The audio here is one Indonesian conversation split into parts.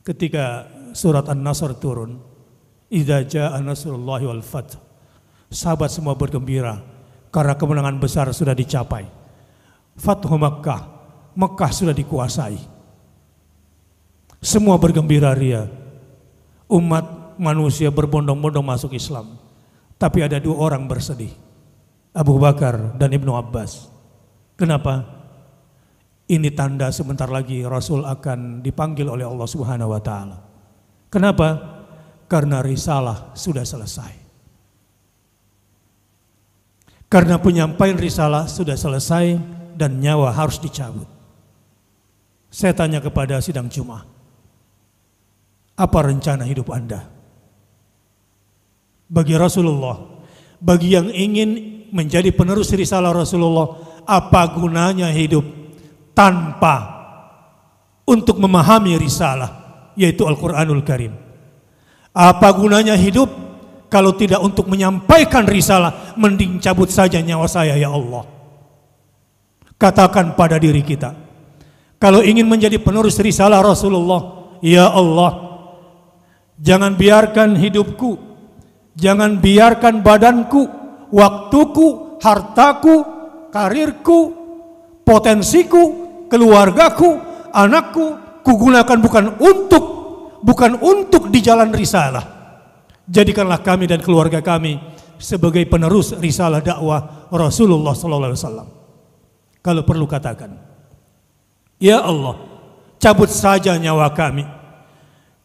ketika surat An-Nasr turun, idza jaa nasrullahi wal fath, sahabat semua bergembira karena kemenangan besar sudah dicapai. Fathu Makkah, Mekah sudah dikuasai. Semua bergembira ria. Umat manusia berbondong-bondong masuk Islam. Tapi ada dua orang bersedih, Abu Bakar dan Ibnu Abbas. Kenapa? Ini tanda sebentar lagi Rasul akan dipanggil oleh Allah Subhanahu wa taala. Kenapa? Karena risalah sudah selesai. Karena penyampaian risalah sudah selesai dan nyawa harus dicabut. Saya tanya kepada sidang Jumat, apa rencana hidup Anda? Bagi Rasulullah, bagi yang ingin menjadi penerus risalah Rasulullah, apa gunanya hidup tanpa untuk memahami risalah, yaitu Al-Quranul Karim? Apa gunanya hidup kalau tidak untuk menyampaikan risalah? Mending cabut saja nyawa saya ya Allah. Katakan pada diri kita, kalau ingin menjadi penerus risalah Rasulullah, ya Allah, jangan biarkan hidupku, jangan biarkan badanku, waktuku, hartaku, karirku, potensiku, keluargaku, anakku, kugunakan bukan untuk di jalan risalah. Jadikanlah kami dan keluarga kami sebagai penerus risalah dakwah Rasulullah sallallahu alaihi wasallam. Kalau perlu katakan, ya Allah, cabut saja nyawa kami.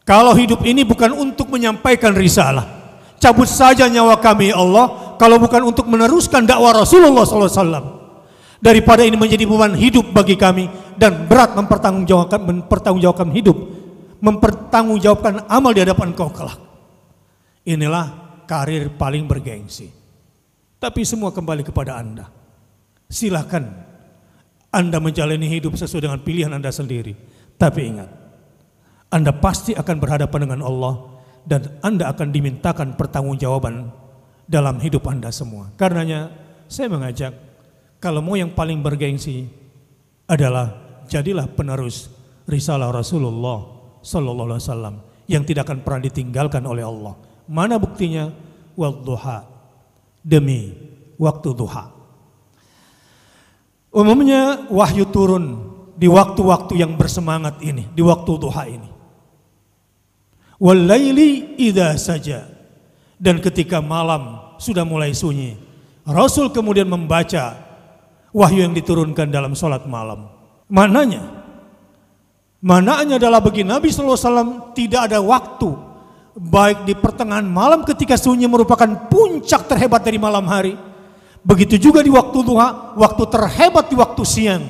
Kalau hidup ini bukan untuk menyampaikan risalah, cabut saja nyawa kami ya Allah. Kalau bukan untuk meneruskan dakwah Rasulullah sallallahu alaihi wasallam. Daripada ini menjadi beban hidup bagi kami dan berat mempertanggungjawabkan hidup, mempertanggungjawabkan amal di hadapan Engkau kelak. Inilah karir paling bergengsi. Tapi semua kembali kepada Anda. Silakan Anda menjalani hidup sesuai dengan pilihan Anda sendiri. Tapi ingat, Anda pasti akan berhadapan dengan Allah dan Anda akan dimintakan pertanggungjawaban dalam hidup Anda semua. Karenanya saya mengajak, kalau mau yang paling bergengsi adalah jadilah penerus risalah Rasulullah sallallahu alaihi wasallam yang tidak akan pernah ditinggalkan oleh Allah. Mana buktinya? Wadduha, demi waktu duha. Umumnya wahyu turun di waktu-waktu yang bersemangat ini, di waktu duha ini. Walaili idza saja, dan ketika malam sudah mulai sunyi, Rasul kemudian membaca wahyu yang diturunkan dalam sholat malam. Maknanya adalah bagi Nabi sallallahu alaihi wasallam tidak ada waktu, baik di pertengahan malam ketika sunyi merupakan puncak terhebat dari malam hari. Begitu juga di waktu duha, waktu terhebat di waktu siang.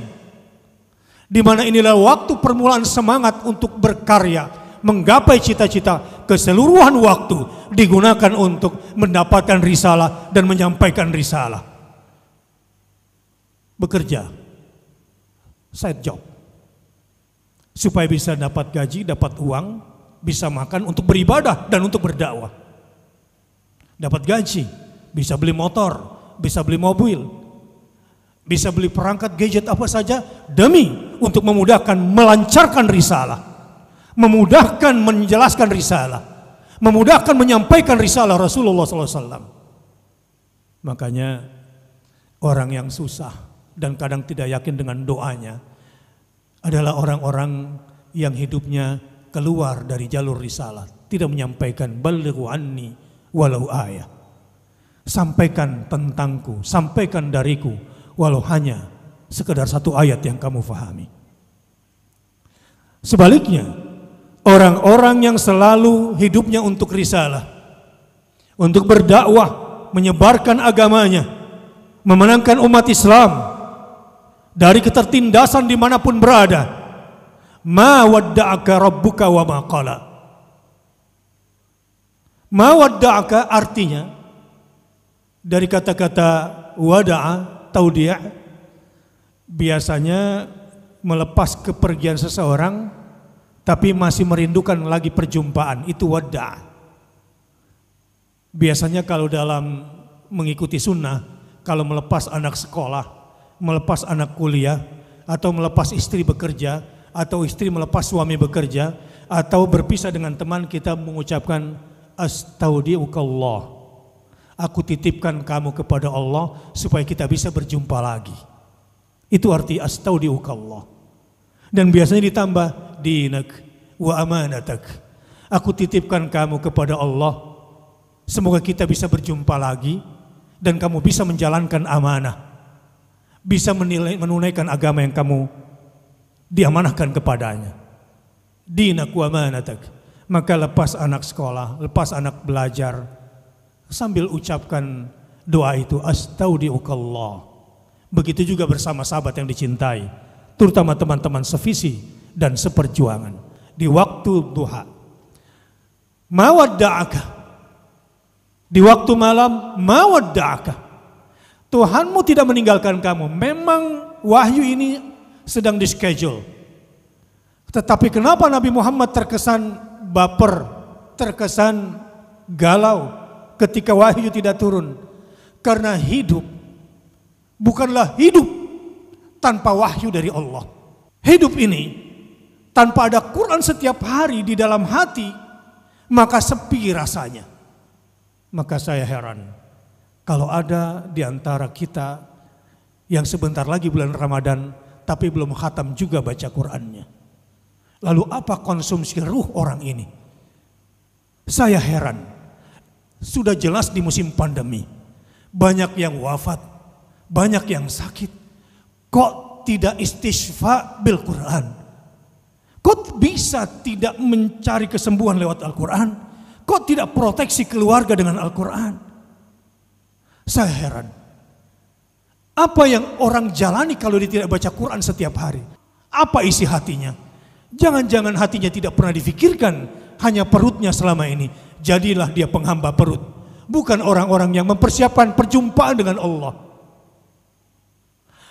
Di mana inilah waktu permulaan semangat untuk berkarya, menggapai cita-cita. Keseluruhan waktu digunakan untuk mendapatkan risalah dan menyampaikan risalah. Bekerja, side job, supaya bisa dapat gaji, dapat uang, bisa makan untuk beribadah dan untuk berdakwah. Dapat gaji, bisa beli motor, bisa beli mobil, bisa beli perangkat gadget apa saja demi untuk memudahkan melancarkan risalah, memudahkan menjelaskan risalah, memudahkan menyampaikan risalah Rasulullah SAW. Makanya orang yang susah dan kadang tidak yakin dengan doanya adalah orang-orang yang hidupnya keluar dari jalur risalah, tidak menyampaikan balighu anni walau ayah. Sampaikan tentangku, sampaikan dariku, walau hanya sekedar satu ayat yang kamu fahami. Sebaliknya, orang-orang yang selalu hidupnya untuk risalah, untuk berdakwah, menyebarkan agamanya, memenangkan umat Islam dari ketertindasan dimanapun berada, ma wadda'aka rabbuka wa ma qala. Ma wadda'aka artinya dari kata-kata wada'a, taudi', biasanya melepas kepergian seseorang tapi masih merindukan lagi perjumpaan, itu wada'. Biasanya kalau dalam mengikuti sunnah, kalau melepas anak sekolah, melepas anak kuliah, atau melepas istri bekerja, atau istri melepas suami bekerja, atau berpisah dengan teman, kita mengucapkan astaudiukallah, aku titipkan kamu kepada Allah supaya kita bisa berjumpa lagi. Itu arti astaudiukallah. Dan biasanya ditambah dinak wa amanatak, aku titipkan kamu kepada Allah, semoga kita bisa berjumpa lagi dan kamu bisa menjalankan amanah, bisa menunaikan agama yang kamu diamanahkan kepadanya. Dinak wa amanatak. Maka lepas anak sekolah, lepas anak belajar, sambil ucapkan doa itu, astaudiukallah. Begitu juga bersama sahabat yang dicintai, terutama teman-teman sevisi dan seperjuangan. Di waktu duha, mawadda'aka, di waktu malam, mawadda'aka, Tuhanmu tidak meninggalkan kamu. Memang wahyu ini sedang di schedule, tetapi kenapa Nabi Muhammad terkesan baper, terkesan galau ketika wahyu tidak turun? Karena hidup bukanlah hidup tanpa wahyu dari Allah. Hidup ini tanpa ada Quran setiap hari di dalam hati, maka sepi rasanya. Maka saya heran kalau ada di antara kita yang sebentar lagi bulan Ramadan tapi belum khatam juga baca Qurannya. Lalu apa konsumsi ruh orang ini? Saya heran. Sudah jelas di musim pandemi, banyak yang wafat, banyak yang sakit. Kok tidak istighfar bil Quran? Kok bisa tidak mencari kesembuhan lewat Al-Quran? Kok tidak proteksi keluarga dengan Al-Quran? Saya heran. Apa yang orang jalani kalau dia tidak baca Quran setiap hari? Apa isi hatinya? Jangan-jangan hatinya tidak pernah difikirkan, hanya perutnya selama ini. Jadilah dia penghamba perut, bukan orang-orang yang mempersiapkan perjumpaan dengan Allah.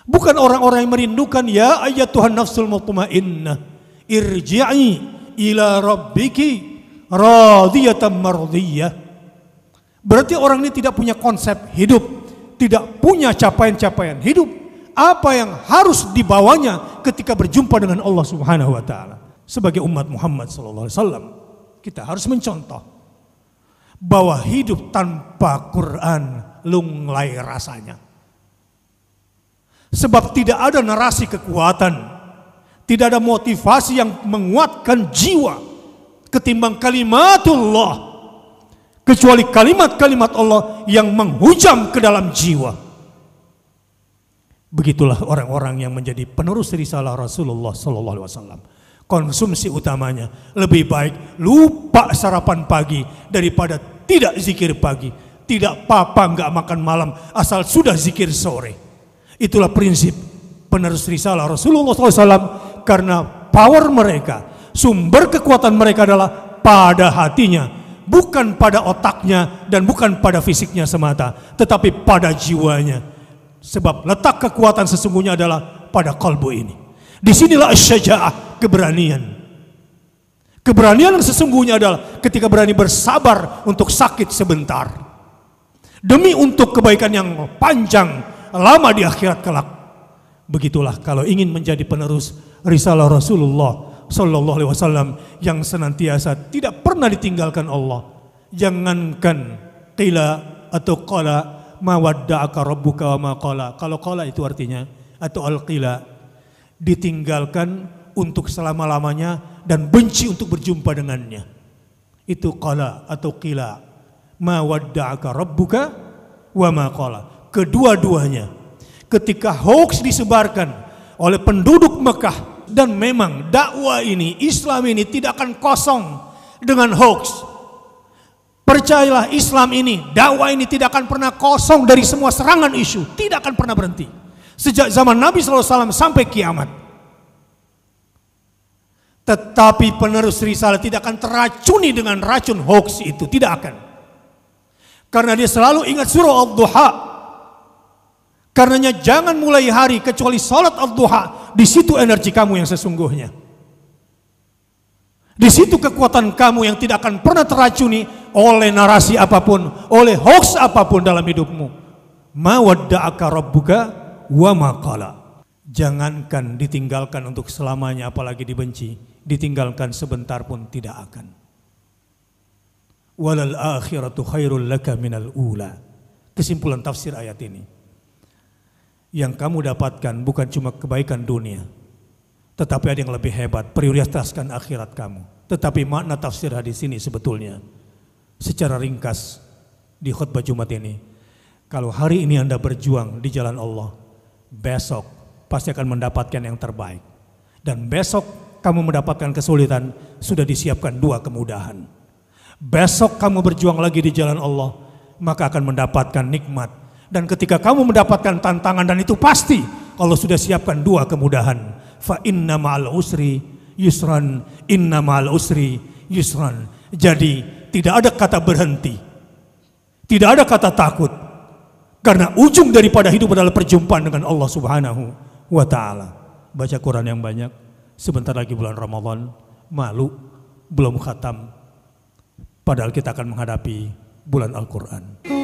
Bukan orang-orang yang merindukan, ya ayyatuhan nafsul mutmainnah, irji'i ila rabbiki radiyatan mardiyah. Berarti orang ini tidak punya konsep hidup, tidak punya capaian-capaian hidup. Apa yang harus dibawanya ketika berjumpa dengan Allah Subhanahu wa taala. Sebagai umat Muhammad sallallahu alaihi wasallam, kita harus mencontoh bahwa hidup tanpa Quran lunglai rasanya. Sebab tidak ada narasi kekuatan, tidak ada motivasi yang menguatkan jiwa ketimbang kalimatullah, kecuali kalimat-kalimat Allah yang menghujam ke dalam jiwa. Begitulah orang-orang yang menjadi penerus risalah Rasulullah sallallahu alaihi wasallam. Konsumsi utamanya lebih baik lupa sarapan pagi daripada tidak zikir pagi. Tidak apa-apa enggak makan malam asal sudah zikir sore. Itulah prinsip penerus risalah Rasulullah SAW, karena power mereka, sumber kekuatan mereka adalah pada hatinya, bukan pada otaknya dan bukan pada fisiknya semata, tetapi pada jiwanya. Sebab letak kekuatan sesungguhnya adalah pada kalbu ini. Disinilah asy-syaja'ah, keberanian. Keberanian yang sesungguhnya adalah ketika berani bersabar untuk sakit sebentar, demi untuk kebaikan yang panjang lama di akhirat kelak. Begitulah kalau ingin menjadi penerus risalah Rasulullah sallallahu alaihi wasallam yang senantiasa tidak pernah ditinggalkan Allah. Jangankan qila atau qala ma wadda'aka rabbuka wa ma qala. Kalau qala itu artinya, atau al-qila, ditinggalkan untuk selama-lamanya dan benci untuk berjumpa dengannya. Itu qala atau qila. Ma wadda'aka rabbuka wa ma qala. Kedua-duanya ketika hoax disebarkan oleh penduduk Mekah, dan memang dakwah ini, Islam ini tidak akan kosong dengan hoax. Percayalah, Islam ini, dakwah ini tidak akan pernah kosong dari semua serangan isu. Tidak akan pernah berhenti. Sejak zaman Nabi SAW sampai kiamat. Tetapi penerus risalah tidak akan teracuni dengan racun hoax itu. Tidak akan. Karena dia selalu ingat surah Ad-Duha. Karenanya jangan mulai hari kecuali salat Ad-Duha. Di situ energi kamu yang sesungguhnya. Di situ kekuatan kamu yang tidak akan pernah teracuni oleh narasi apapun, oleh hoax apapun dalam hidupmu. Ma wadda'aka rabbuka wa ma qala. Jangankan ditinggalkan untuk selamanya, apalagi dibenci, ditinggalkan sebentar pun tidak akan. Walal akhiratu khairul laka minal ula. Kesimpulan tafsir ayat ini, yang kamu dapatkan bukan cuma kebaikan dunia, tetapi ada yang lebih hebat, prioritaskan akhirat kamu. Tetapi makna tafsir hadis ini sebetulnya secara ringkas di khutbah Jumat ini, kalau hari ini Anda berjuang di jalan Allah, besok pasti akan mendapatkan yang terbaik. Dan besok kamu mendapatkan kesulitan, sudah disiapkan 2 kemudahan. Besok kamu berjuang lagi di jalan Allah, maka akan mendapatkan nikmat. Dan ketika kamu mendapatkan tantangan, dan itu pasti Allah sudah siapkan 2 kemudahan. Fa inna ma'al usri yusran, inna ma'al usri yusran. Jadi tidak ada kata berhenti, tidak ada kata takut, karena ujung daripada hidup adalah perjumpaan dengan Allah Subhanahu wa ta'ala. Baca Quran yang banyak. Sebentar lagi bulan Ramadan. Malu belum khatam, padahal kita akan menghadapi bulan Al-Quran.